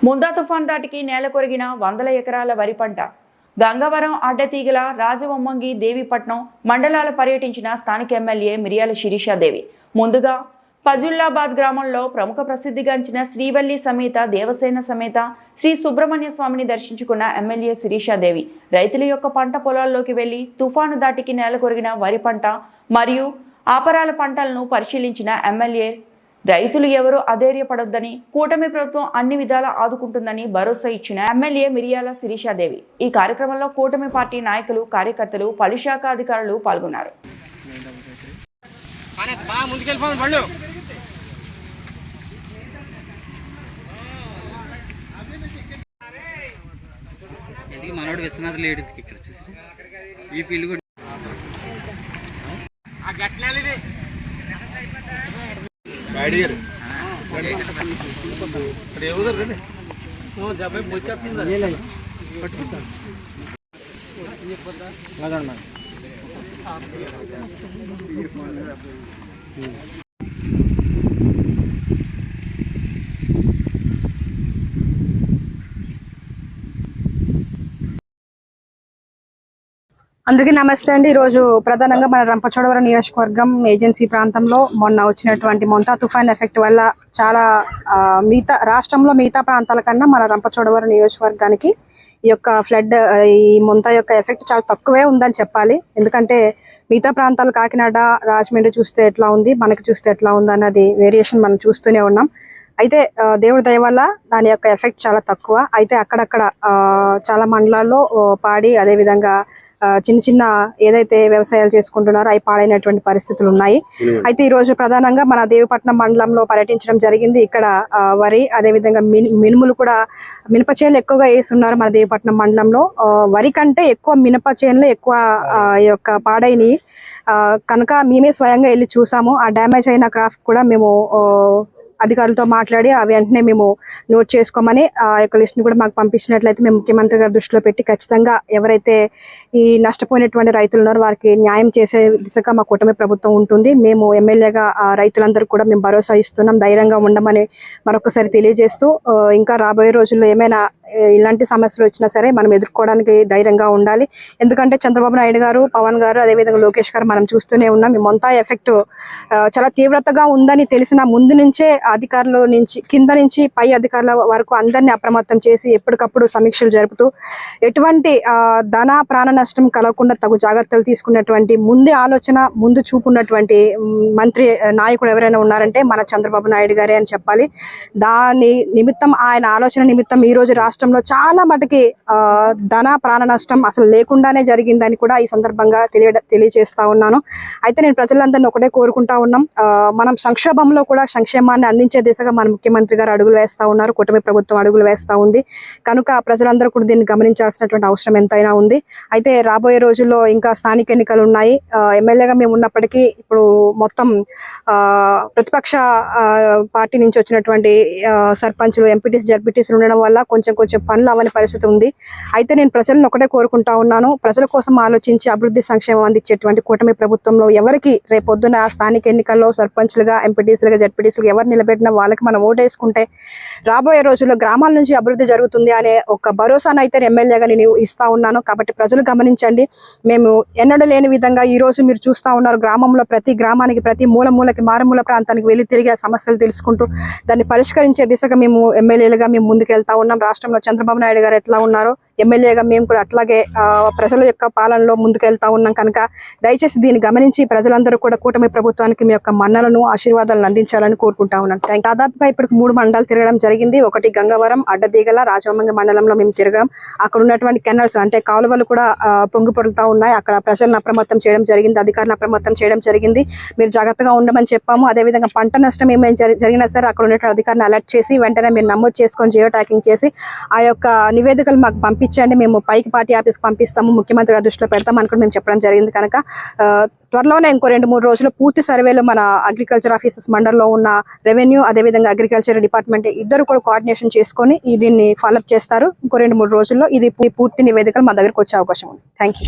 ముందా తుఫాన్ దాటికి నేల కొరిగిన వందల ఎకరాల వరి పంట. గంగవరం, అడ్డతీగల, రాజవొమ్మంగి, దేవీపట్నం మండలాల పర్యటించిన స్థానిక ఎమ్మెల్యే మిరియాల శిరీషాదేవి ముందుగా ఫజుల్లాబాద్ గ్రామంలో ప్రముఖ ప్రసిద్ధిగాంచిన శ్రీవల్లి సమేత దేవసేన సమేత శ్రీ సుబ్రహ్మణ్య స్వామిని దర్శించుకున్న ఎమ్మెల్యే శిరీషాదేవి రైతుల యొక్క పంట పొలాల్లోకి వెళ్లి తుఫాను దాటికి నేల కొరిగిన వరి పంట మరియు ఆపరాల పంటలను పరిశీలించిన ఎమ్మెల్యే రైతులు ఎవరూ అధైర్యపడొద్దని, కూటమి ప్రభుత్వం అన్ని విధాలా ఆదుకుంటుందని భరోసా ఇచ్చిన ఎమ్మెల్యే మిరియాల శిరీషాదేవి. ఈ కార్యక్రమంలో కూటమి పార్టీ నాయకులు, కార్యకర్తలు, పలు శాఖ అధికారులు పాల్గొన్నారు. మనోడు విశ్వనాథ్ లేడు ఇక్కడ చూసి ఈ ఫీల్డ్ కూడా అందరికీ నమస్తే అండి. ఈరోజు ప్రధానంగా మన రంపచోడవరం నియోజకవర్గం ఏజెన్సీ ప్రాంతంలో మొన్న వచ్చినటువంటి మొంతా తుఫాన్ ఎఫెక్ట్ వల్ల చాలా రాష్ట్రంలో మిగతా ప్రాంతాల కన్నా మన రంపచోడవరం నియోజకవర్గానికి ఈ యొక్క ఫ్లడ్, ఈ మొంతా యొక్క ఎఫెక్ట్ చాలా తక్కువే ఉందని చెప్పాలి. ఎందుకంటే మిగతా ప్రాంతాలు కాకినాడ, రాజమండ్రి చూస్తే ఎట్లా ఉంది, మనకి చూస్తే ఎట్లా ఉంది అన్నది వేరియేషన్ మనం చూస్తూనే ఉన్నాం. అయితే దేవుడి దయ వల్ల దాని యొక్క ఎఫెక్ట్ చాలా తక్కువ. అయితే అక్కడక్కడ చాలా మండలాల్లో పాడి, అదేవిధంగా చిన్న చిన్న ఏదైతే వ్యవసాయాలు చేసుకుంటున్నారో అవి పాడైనటువంటి పరిస్థితులు ఉన్నాయి. అయితే ఈ రోజు ప్రధానంగా మన దేవీపట్నం మండలంలో పర్యటించడం జరిగింది. ఇక్కడ వరి, అదేవిధంగా మినుములు కూడా, మినప చేనులు ఎక్కువగా వేస్తున్నారు మన దేవీపట్నం మండలంలో. వరి కంటే ఎక్కువ మినప చేనులు ఎక్కువ ఈ యొక్క పాడైనవి కనుక మేమే స్వయంగా వెళ్ళి చూసాము. ఆ డ్యామేజ్ అయిన క్రాఫ్ట్ కూడా మేము అధికారులతో మాట్లాడి ఆ వెంటనే మేము నోట్ చేసుకోమని ఆ యొక్క లిస్ట్ ని కూడా మాకు పంపించినట్లయితే మేము ముఖ్యమంత్రి గారి దృష్టిలో పెట్టి ఖచ్చితంగా ఎవరైతే ఈ నష్టపోయినటువంటి రైతులు ఉన్నారో వారికి న్యాయం చేసే దిశగా మా కూటమి ప్రభుత్వం ఉంటుంది. మేము ఎమ్మెల్యేగా రైతులందరూ కూడా మేము భరోసా ఇస్తున్నాం, ధైర్యంగా ఉండమని మరొకసారి తెలియజేస్తూ ఇంకా రాబోయే రోజుల్లో ఏమైనా ఇలాంటి సమస్యలు వచ్చినా సరే మనం ఎదుర్కోవడానికి ధైర్యంగా ఉండాలి. ఎందుకంటే చంద్రబాబు నాయుడు గారు, పవన్ గారు, అదేవిధంగా లోకేష్ గారు మనం చూస్తూనే ఉన్నాం. ఈ మొంతా ఎఫెక్ట్ చాలా తీవ్రతగా ఉందని తెలిసిన ముందు నుంచే అధికారుల నుంచి కింద నుంచి పై అధికారుల వరకు అందరినీ అప్రమత్తం చేసి ఎప్పటికప్పుడు సమీక్షలు జరుపుతూ ఎటువంటి ధన ప్రాణ నష్టం కలగకుండా తగు జాగ్రత్తలు తీసుకున్నటువంటి ముందే ఆలోచన, ముందు చూపున్నటువంటి మంత్రి నాయకుడు ఎవరైనా ఉన్నారంటే మన చంద్రబాబు నాయుడు గారే అని చెప్పాలి. దాని నిమిత్తం, ఆయన ఆలోచన నిమిత్తం ఈ రోజు రాష్ట్రంలో చాలా మటుకి ధన ప్రాణ నష్టం అసలు లేకుండానే జరిగిందని కూడా ఈ సందర్భంగా తెలియజేస్తా ఉన్నాను. అయితే నేను ప్రజలందరినీ ఒకటే కోరుకుంటా ఉన్నాం, మనం సంక్షోభంలో కూడా సంక్షేమాన్ని అందించే దిశగా మన ముఖ్యమంత్రి గారు అడుగులు వేస్తా ఉన్నారు, కూటమి ప్రభుత్వం అడుగులు వేస్తా ఉంది. కనుక ప్రజలందరూ కూడా దీన్ని గమనించాల్సినటువంటి అవసరం ఎంతైనా ఉంది. అయితే రాబోయే రోజుల్లో ఇంకా స్థానిక ఎన్నికలు ఉన్నాయి. ఎమ్మెల్యేగా మేము ఉన్నప్పటికీ ఇప్పుడు మొత్తం ప్రతిపక్ష పార్టీ నుంచి వచ్చినటువంటి సర్పంచులు, ఎంపీటీస్, జడ్పీటీసీలు ఉండడం వల్ల కొంచెం పనులు అవని పరిస్థితి ఉంది. అయితే నేను ప్రజలను ఒకటే కోరుకుంటా ఉన్నాను, ప్రజల కోసం ఆలోచించి అభివృద్ధి సంక్షేమం అందించేటువంటి కూటమి ప్రభుత్వంలో ఎవరికి రేపొద్దున స్థానిక ఎన్నికల్లో సర్పంచ్లుగా, ఎంపీటీసీలుగా, జడ్పీటీసీలుగా ఎవరు నిలబెట్టిన వాళ్ళకి మనం ఓటేసుకుంటే రాబోయే రోజుల్లో గ్రామాల నుంచి అభివృద్ధి జరుగుతుంది అనే ఒక భరోసాను అయితే ఎమ్మెల్యేగా నేను ఇస్తా ఉన్నాను. కాబట్టి ప్రజలు గమనించండి, మేము ఎన్నడూ లేని విధంగా ఈ రోజు మీరు చూస్తా ఉన్నారు, గ్రామంలో ప్రతి గ్రామానికి, ప్రతి మూలకి, మారుమూల ప్రాంతానికి వెళ్ళి తిరిగి ఆ సమస్యలు తెలుసుకుంటూ దాన్ని పరిష్కరించే దిశగా మేము ఎమ్మెల్యేలుగా మేము ముందుకెళ్తా ఉన్నాం. రాష్ట్రంలో చంద్రబాబు నాయుడు గారు ఎట్లా ఉన్నారో ఎమ్మెల్యేగా మేము కూడా అట్లాగే ప్రజల యొక్క పాలనలో ముందుకెళ్తా ఉన్నాం. కనుక దయచేసి దీన్ని గమనించి ప్రజలందరూ కూడా కూటమి ప్రభుత్వానికి మీ యొక్క మన్నలను, ఆశీర్వాదాలను అందించాలని కోరుకుంటా ఉన్నాను. దాదాపుగా ఇప్పుడు 3 మండలాలు తిరగడం జరిగింది. ఒకటి గంగవరం, అడ్డతీగల, రాజవొమ్మంగి మండలంలో మేము తిరగడం. అక్కడ ఉన్నటువంటి కెనాల్స్ అంటే కాలువలు కూడా పొంగి పొరులుతా ఉన్నాయి. అక్కడ ప్రజలను అప్రమత్తం చేయడం జరిగింది, అధికారులను అప్రమత్తం చేయడం జరిగింది. మీరు జాగ్రత్తగా ఉండమని చెప్పాము. అదేవిధంగా పంట నష్టం ఏమైనా జరిగినా సరే అక్కడ ఉన్నటువంటి అధికారులను అలర్ట్ చేసి వెంటనే మీరు నమోదు చేసుకొని జియో ట్యాకింగ్ చేసి ఆ యొక్క నివేదికలు మాకు పంపించండి, మేము పైకి పార్టీ ఆఫీస్కి పంపిస్తాము, ముఖ్యమంత్రి గారి దృష్టిలో పెడతాం అని కూడా మేము చెప్పడం జరిగింది. కనుక త్వరలోనే ఇంకో 2-3 రోజులు పూర్తి సర్వేలు మన అగ్రికల్చర్ ఆఫీసర్స్ మండలంలో ఉన్న రెవెన్యూ, అదేవిధంగా అగ్రికల్చర్ డిపార్ట్మెంట్ ఇద్దరు కూడా కోఆర్డినేషన్ చేసుకొని దీన్ని ఫాలోఅప్ చేస్తారు. ఇంకో 2-3 రోజుల్లో ఇది పూర్తి నివేదికలు మా దగ్గరకు వచ్చే అవకాశం ఉంది. Thank you.